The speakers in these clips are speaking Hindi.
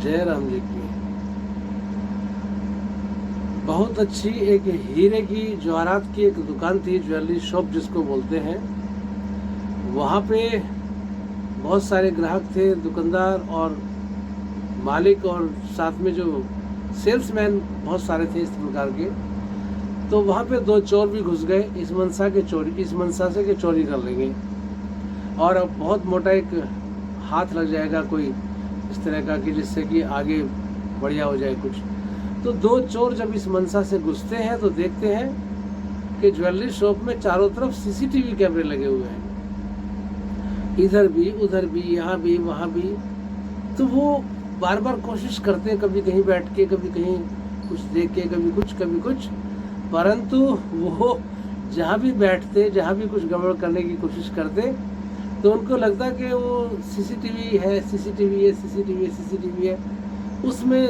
जय राम जी की। बहुत अच्छी एक हीरे की जवाहरात की एक दुकान थी, ज्वेलरी शॉप जिसको बोलते हैं। वहाँ पे बहुत सारे ग्राहक थे, दुकानदार और मालिक, और साथ में जो सेल्समैन बहुत सारे थे इस प्रकार के। तो वहाँ पे दो चोर भी घुस गए इस मंशा से कि चोरी कर लेंगे, और अब बहुत मोटा एक हाथ लग जाएगा कोई इस तरह का कि जिससे कि आगे बढ़िया हो जाए कुछ। तो दो चोर जब इस मंशा से घुसते हैं तो देखते हैं कि ज्वेलरी शॉप में चारों तरफ सीसीटीवी कैमरे लगे हुए हैं, इधर भी उधर भी, यहाँ भी वहाँ भी। तो वो बार बार कोशिश करते हैं, कभी कहीं बैठ के, कभी कहीं कुछ देख के, कभी कुछ, परंतु वो जहाँ भी बैठते, जहाँ भी कुछ गड़बड़ करने की कोशिश करते, तो उनको लगता कि वो सीसीटीवी है, उसमें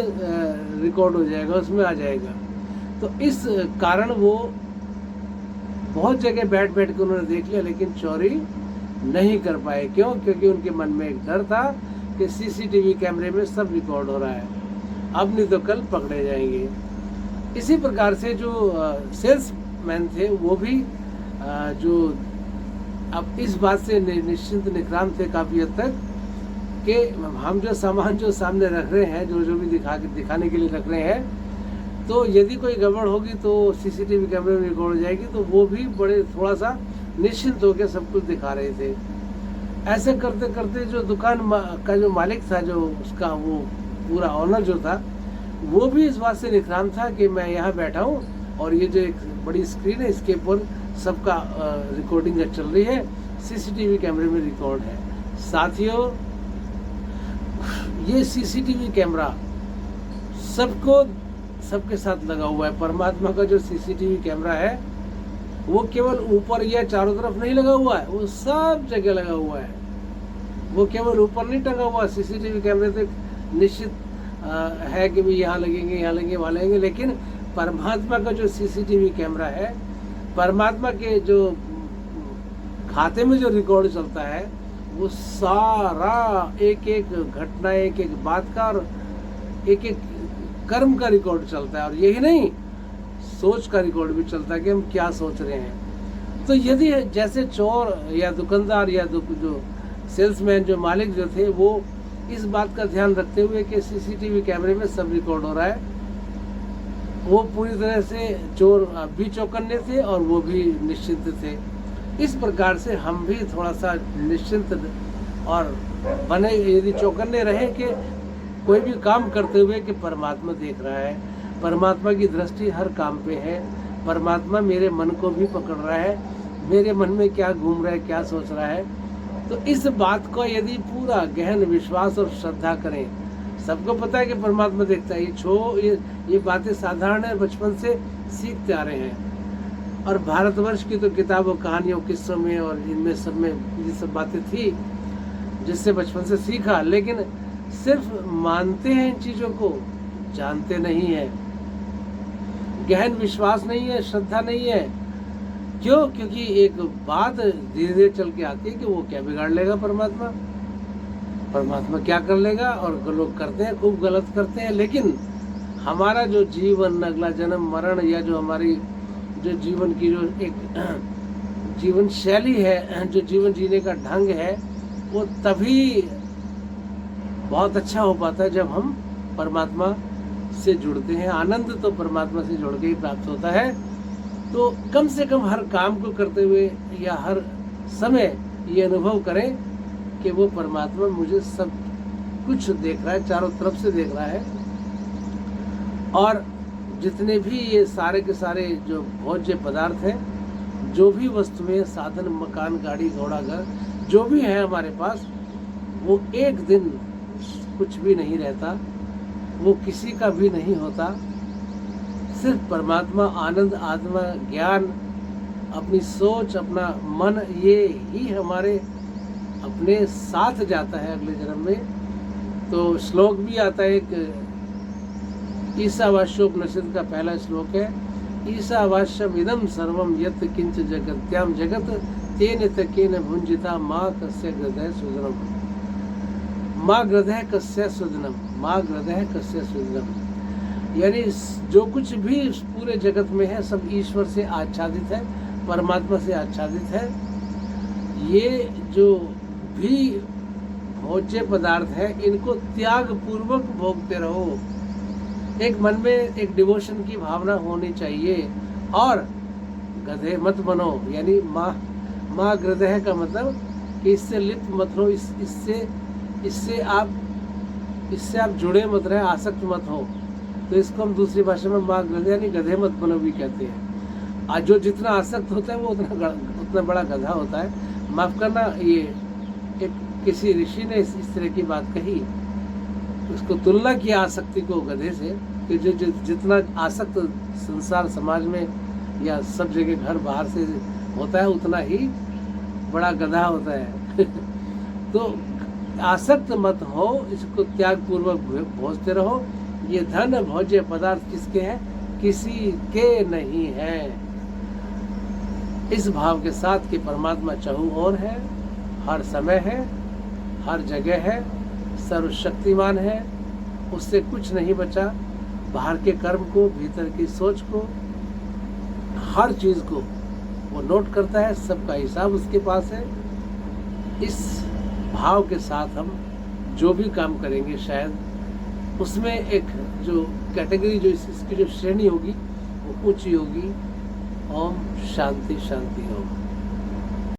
रिकॉर्ड हो जाएगा, उसमें आ जाएगा। तो इस कारण वो बहुत जगह बैठ के उन्होंने देख लिया, लेकिन चोरी नहीं कर पाए। क्यों? क्योंकि उनके मन में एक डर था कि सीसीटीवी कैमरे में सब रिकॉर्ड हो रहा है, अब नहीं तो कल पकड़े जाएंगे। इसी प्रकार से जो सेल्समैन थे वो भी जो अब इस बात से निश्चिंत निक्रांत थे काफ़ी हद तक कि हम जो सामान जो सामने रख रहे हैं, जो भी दिखाने के लिए रख रहे हैं, तो यदि कोई गड़बड़ होगी तो सीसीटीवी कैमरे में रिकॉर्ड हो जाएगी। तो वो भी बड़े थोड़ा सा निश्चिंत होकर सब कुछ दिखा रहे थे। ऐसे करते करते जो दुकान का जो मालिक था, जो उसका वो पूरा ऑनर जो था, वो भी इस बात से निक्रांत था कि मैं यहाँ बैठा हूँ और ये जो एक बड़ी स्क्रीन है इसके ऊपर सबका रिकॉर्डिंग चल रही है, सीसीटीवी कैमरे में रिकॉर्ड है। साथियों, ये सीसीटीवी कैमरा सबके साथ लगा हुआ है। परमात्मा का जो सीसीटीवी कैमरा है वो केवल ऊपर या चारों तरफ नहीं लगा हुआ है, वो सब जगह लगा हुआ है। वो केवल ऊपर नहीं टंगा हुआ। सीसीटीवी कैमरे तो निश्चित है कि भी यहाँ लगेंगे, वहाँ लगेंगे, लेकिन परमात्मा का जो सीसीटीवी कैमरा है, परमात्मा के जो खाते में जो रिकॉर्ड चलता है, वो सारा एक एक घटना, एक एक बात का और एक एक कर्म का रिकॉर्ड चलता है। और यही नहीं, सोच का रिकॉर्ड भी चलता है कि हम क्या सोच रहे हैं। तो यदि जैसे चोर या दुकानदार या जो सेल्समैन, जो मालिक जो थे, वो इस बात का ध्यान रखते हुए कि सीसीटीवी कैमरे में सब रिकॉर्ड हो रहा है, वो पूरी तरह से चोर भी चौकन्ने थे और वो भी निश्चिंत थे। इस प्रकार से हम भी थोड़ा सा निश्चिंत और बने, यदि चौकन्ने रहे कि कोई भी काम करते हुए कि परमात्मा देख रहा है, परमात्मा की दृष्टि हर काम पे है, परमात्मा मेरे मन को भी पकड़ रहा है, मेरे मन में क्या घूम रहा है, क्या सोच रहा है। तो इस बात को यदि पूरा गहन विश्वास और श्रद्धा करें, सबको पता है कि परमात्मा देखता है, ये बातें साधारण है, बचपन से सीखते आ रहे हैं। और भारतवर्ष की तो किताबों, कहानियों, किस्सों में और इनमें सब में ये सब बातें थी जिससे बचपन से सीखा, लेकिन सिर्फ मानते हैं इन चीज़ों को, जानते नहीं है, गहन विश्वास नहीं है, श्रद्धा नहीं है। क्यों? क्योंकि एक बात धीरे धीरे चल के आती है कि वो क्या बिगाड़ लेगा परमात्मा क्या कर लेगा। और लोग करते हैं, खूब गलत करते हैं, लेकिन हमारा जो जीवन, अगला जन्म मरण, या जो हमारी जो जीवन की जो एक जीवन शैली है, जो जीवन जीने का ढंग है, वो तभी बहुत अच्छा हो पाता है जब हम परमात्मा से जुड़ते हैं। आनंद तो परमात्मा से जुड़ के ही प्राप्त होता है। तो कम से कम हर काम को करते हुए या हर समय ये अनुभव करें कि वो परमात्मा मुझे सब कुछ देख रहा है, चारों तरफ से देख रहा है। और जितने भी ये सारे के सारे जो भोज्य पदार्थ हैं, जो भी वस्तुएं, साधन, मकान, गाड़ी, घोड़ा, घर, जो भी है हमारे पास, वो एक दिन कुछ भी नहीं रहता, वो किसी का भी नहीं होता। सिर्फ परमात्मा, आनंद, आत्मा, ज्ञान, अपनी सोच, अपना मन, ये ही हमारे अपने साथ जाता है अगले जन्म में। तो श्लोक भी आता है, एक ईशावास्योपनिषद का पहला श्लोक है, ईशावास्यम इदम सर्वम यत् किंच जगत्याम जगत तेन तकेन भुंजिता माँ कस्य हृदय सुदृढ़। माँ गृधः कस्य सुदनम, माँ गृधः कस्य सुदनम, यानी जो कुछ भी इस पूरे जगत में है सब ईश्वर से आच्छादित है, परमात्मा से आच्छादित है। ये जो भी भोज्य पदार्थ है इनको त्याग पूर्वक भोगते रहो। एक मन में एक डिवोशन की भावना होनी चाहिए। और गधे मत बनो, यानी माँ गृधः का मतलब कि इससे लिप्त मत हो, इससे आप जुड़े मत रहे, आसक्त मत हो। तो इसको हम दूसरी भाषा में माँ गृधः यानी गधे मत बनो भी कहते हैं। आज जो जितना आसक्त होता है वो उतना बड़ा गधा होता है। माफ करना, ये एक किसी ऋषि ने इस तरह की बात कही, उसको तुलना किया आसक्ति को गधे से, कि जो जितना आसक्त संसार समाज में या सब जगह घर बाहर से होता है उतना ही बड़ा गधा होता है। तो आसक्त मत हो, इसको त्याग पूर्वक भोजते रहो। ये धन भोज्य पदार्थ किसके हैं? किसी के नहीं है। इस भाव के साथ कि परमात्मा चाहू और है, हर समय है, हर जगह है, सर्वशक्तिमान है, उससे कुछ नहीं बचा। बाहर के कर्म को, भीतर की सोच को, हर चीज को वो नोट करता है, सबका हिसाब उसके पास है। इस भाव के साथ हम जो भी काम करेंगे शायद उसमें एक जो कैटेगरी, जो इसकी जो श्रेणी होगी वो ऊंची होगी। ओम शांति शांति होगी।